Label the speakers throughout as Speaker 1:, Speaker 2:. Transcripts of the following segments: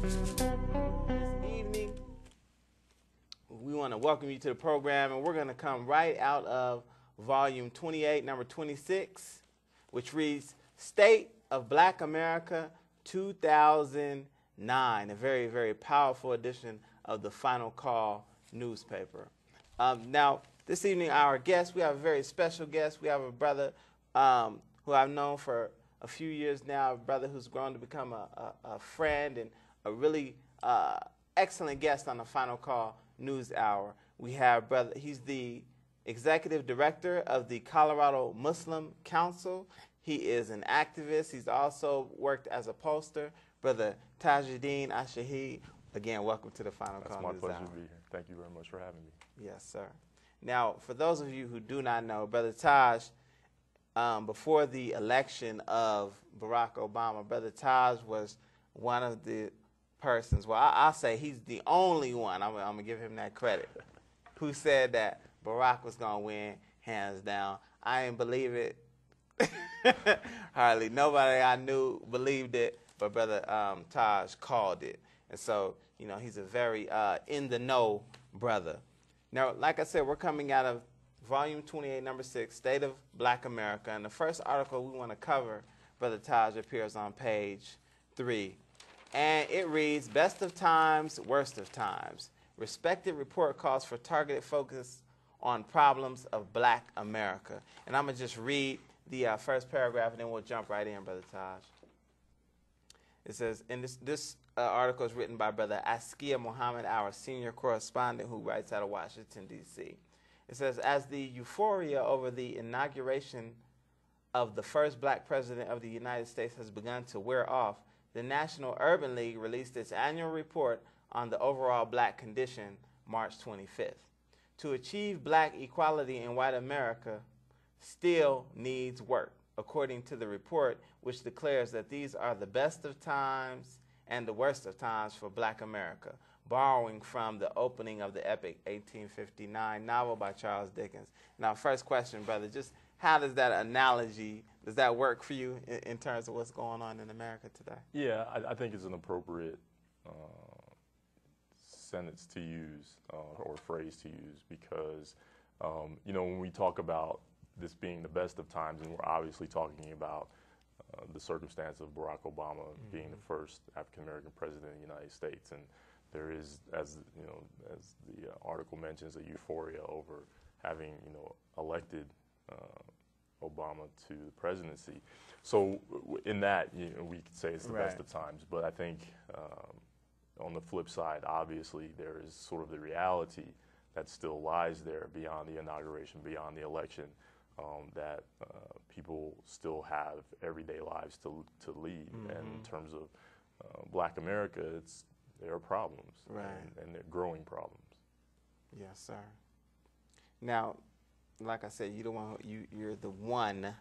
Speaker 1: evening, we want to welcome you to the program, and we're going to come right out of volume 28, number 26, which reads State of Black America 2009, a very, very powerful edition of the Final Call newspaper. Now, this evening, our guest, we have a very special guest. We have a brother who I've known for a few years now, a brother who's grown to become a friend and a really excellent guest on the Final Call News Hour. We have brother, he's the executive director of the Colorado Muslim Council. He is an activist. He's also worked as a pollster. Brother Taj Ashahed, again, welcome to the Final Call News Hour.
Speaker 2: It's my pleasure to be here. Thank you very much for having me.
Speaker 1: Yes, sir. Now, for those of you who do not know, Brother Taj, before the election of Barack Obama, Brother Taj was one of the persons, well, I'll say he's the only one, I'm going to give him that credit, who said that Barack was going to win, hands down. I didn't believe it. Hardly nobody I knew believed it, but Brother Taj called it. And so, you know, he's a very in-the-know brother. Now, like I said, we're coming out of Volume 28, Number 6, State of Black America. And the first article we want to cover, Brother Taj, appears on page 3. And it reads, Best of Times, Worst of Times. Respected report calls for targeted focus on problems of Black America. And I'm going to just read the first paragraph, and then we'll jump right in, Brother Taj. It says, and this article is written by Brother Askia Muhammad, our senior correspondent who writes out of Washington, D.C. It says, as the euphoria over the inauguration of the first black president of the United States has begun to wear off, the National Urban League released its annual report on the overall black condition March 25th. To achieve black equality in white America still needs work, according to the report, which declares that these are the best of times and the worst of times for Black America, borrowing from the opening of the epic 1859 novel by Charles Dickens. Now, first question, brother, just how does that analogy, does that work for you in terms of what's going on in America today?
Speaker 2: Yeah, I think it's an appropriate sentence to use or phrase to use because, you know, when we talk about this being the best of times, and we're obviously talking about the circumstance of Barack Obama being the first African-American president of the United States. And there is, as you know, as the article mentions, a euphoria over having, you know, elected Obama to the presidency. So in that, you know, we could say it's the best of times. But I think on the flip side, obviously, there is sort of the reality that still lies there beyond the inauguration, beyond the election, that people still have everyday lives to lead. And in terms of Black America, there are problems, and they're growing problems.
Speaker 1: Yes, sir. Now, like I said, you're the one,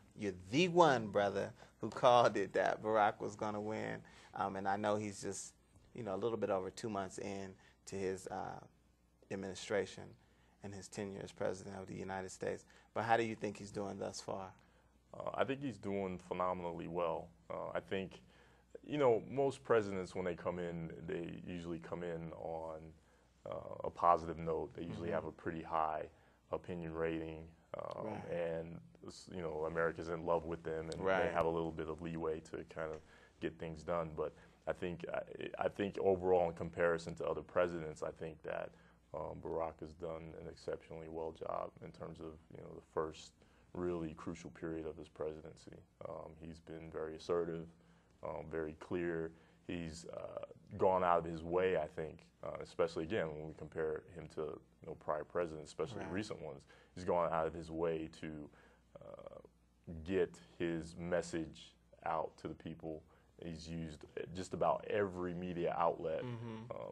Speaker 1: brother, who called it that Barack was going to win. And I know he's just, you know, a little bit over 2 months in to his administration and his tenure as president of the United States. But how do you think he's doing thus far?
Speaker 2: I think he's doing phenomenally well. I think, you know, most presidents, when they come in, they usually come in on a positive note. They usually have a pretty high opinion rating, and, you know, America's in love with them, and they have a little bit of leeway to kind of get things done. But I think overall, in comparison to other presidents, I think that Barack has done an exceptionally well job in terms of, you know, the first really crucial period of his presidency. He's been very assertive, very clear. He's gone out of his way, I think, especially again when we compare him to, you know, prior presidents, especially recent ones. He's gone out of his way to get his message out to the people. He's used just about every media outlet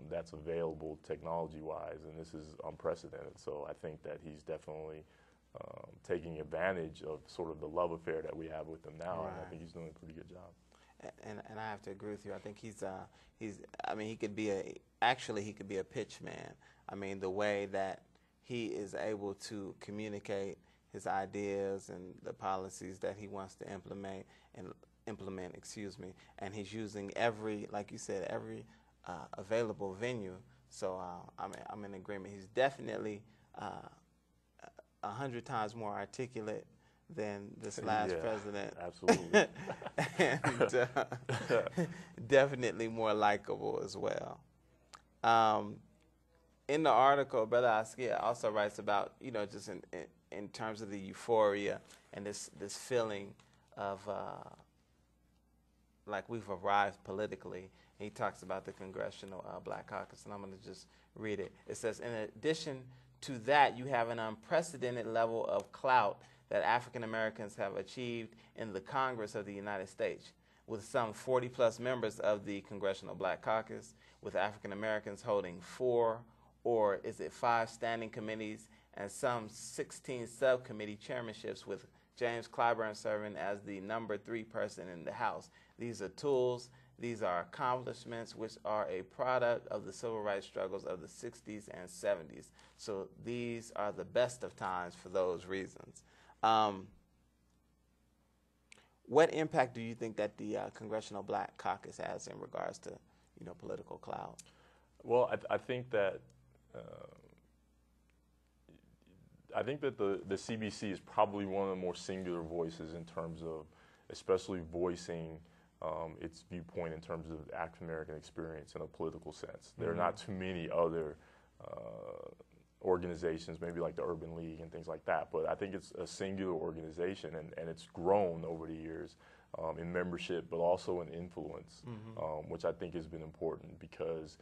Speaker 2: that's available technology-wise, and this is unprecedented. So I think that he's definitely taking advantage of sort of the love affair that we have with him now, and I think he's doing a pretty good job.
Speaker 1: And I have to agree with you. I think I mean, he could be a pitch man. I mean, the way that he is able to communicate his ideas and the policies that he wants to implement, and he's using every, like you said, every available venue. So I'm in agreement. He's definitely 100 times more articulate than this last president.
Speaker 2: Absolutely.
Speaker 1: And definitely more likable as well. In the article, Brother Askia also writes about, just in terms of the euphoria and this feeling of like we've arrived politically. He talks about the Congressional Black Caucus, and I'm going to just read it. It says, in addition to that, you have an unprecedented level of clout that African Americans have achieved in the Congress of the United States, with some 40-plus members of the Congressional Black Caucus, with African Americans holding 4 or 5 standing committees and some 16 subcommittee chairmanships, with James Clyburn serving as the number 3 person in the House. These are tools. These are accomplishments which are a product of the civil rights struggles of the 60s and 70s. So these are the best of times for those reasons. What impact do you think that the Congressional Black Caucus has in regards to, political clout?
Speaker 2: Well, I think that the CBC is probably one of the more singular voices in terms of especially voicing its viewpoint in terms of African American experience in a political sense. There are not too many other organizations, maybe like the Urban League and things like that, but I think it's a singular organization, and it's grown over the years in membership, but also in influence, which I think has been important because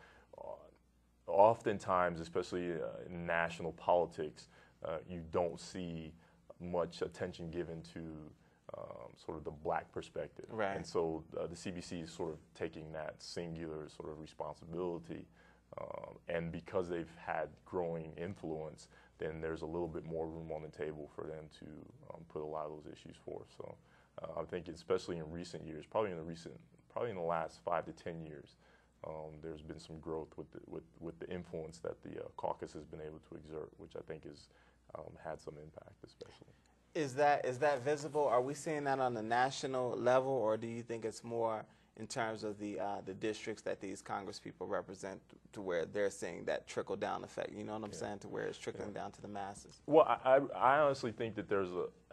Speaker 2: oftentimes, especially in national politics, you don't see much attention given to sort of the black perspective.
Speaker 1: Right.
Speaker 2: And so the CBC is sort of taking that singular sort of responsibility. And because they've had growing influence, then there's a little bit more room on the table for them to put a lot of those issues forth. So I think especially in recent years, probably in the last 5 to 10 years, there's been some growth with the influence that the caucus has been able to exert, which I think has had some impact especially.
Speaker 1: Is that visible? Are we seeing that on the national level, or do you think it's more in terms of the districts that these Congress people represent, to where they're seeing that trickle down effect? You know what I'm saying? To where it's trickling down to the masses.
Speaker 2: Well, I honestly think that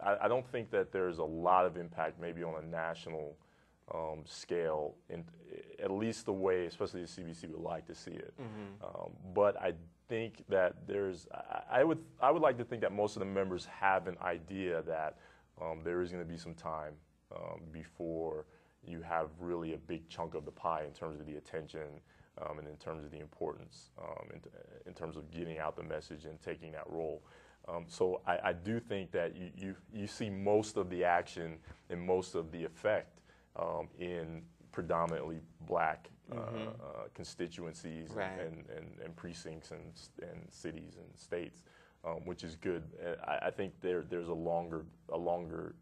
Speaker 2: I don't think that there's a lot of impact maybe on a national scale, in at least the way, especially the CBC would like to see it. But I think that I would like to think that most of the members have an idea that there is going to be some time before you have really a big chunk of the pie in terms of the attention and in terms of the importance, in terms of getting out the message and taking that role. So I do think that you see most of the action and most of the effect in predominantly black constituencies,
Speaker 1: right,
Speaker 2: and precincts and cities and states, which is good. I think there's a long-term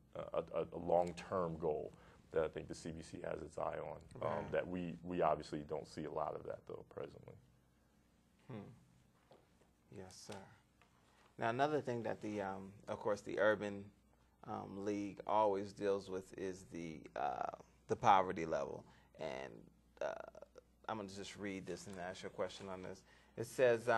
Speaker 2: goal that I think the CBC has its eye on,
Speaker 1: right,
Speaker 2: that we obviously don't see a lot of that though presently.
Speaker 1: Yes, sir. Now another thing that of course the Urban League always deals with is the poverty level, and I'm going to just read this and ask you a question on this. It says,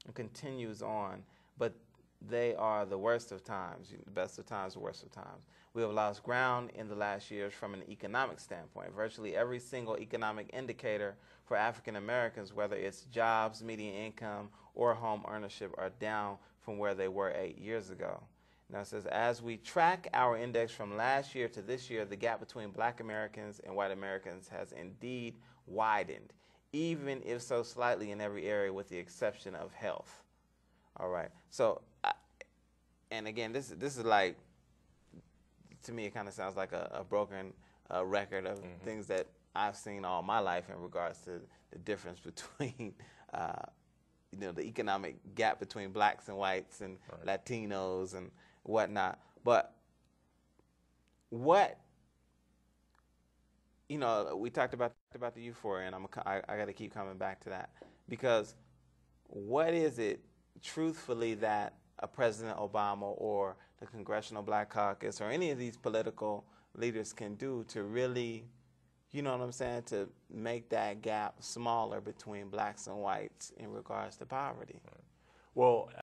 Speaker 1: it continues on, but they are the worst of times, the best of times, the worst of times. We have lost ground in the last years from an economic standpoint. Virtually every single economic indicator for African Americans, whether it's jobs, median income, or home ownership, are down from where they were 8 years ago. Now it says, as we track our index from last year to this year, the gap between black Americans and white Americans has indeed widened, even if so slightly in every area with the exception of health. All right. So, and again, this is like, to me, it kind of sounds like a broken record of things that I've seen all my life in regards to the difference between the economic gap between blacks and whites and right, Latinos and whatnot. But what, we talked about the euphoria, and I got to keep coming back to that, because what is it truthfully that a President Obama or the Congressional Black Caucus or any of these political leaders can do to really you know what I'm saying, to make that gap smaller between blacks and whites in regards to poverty.
Speaker 2: Well,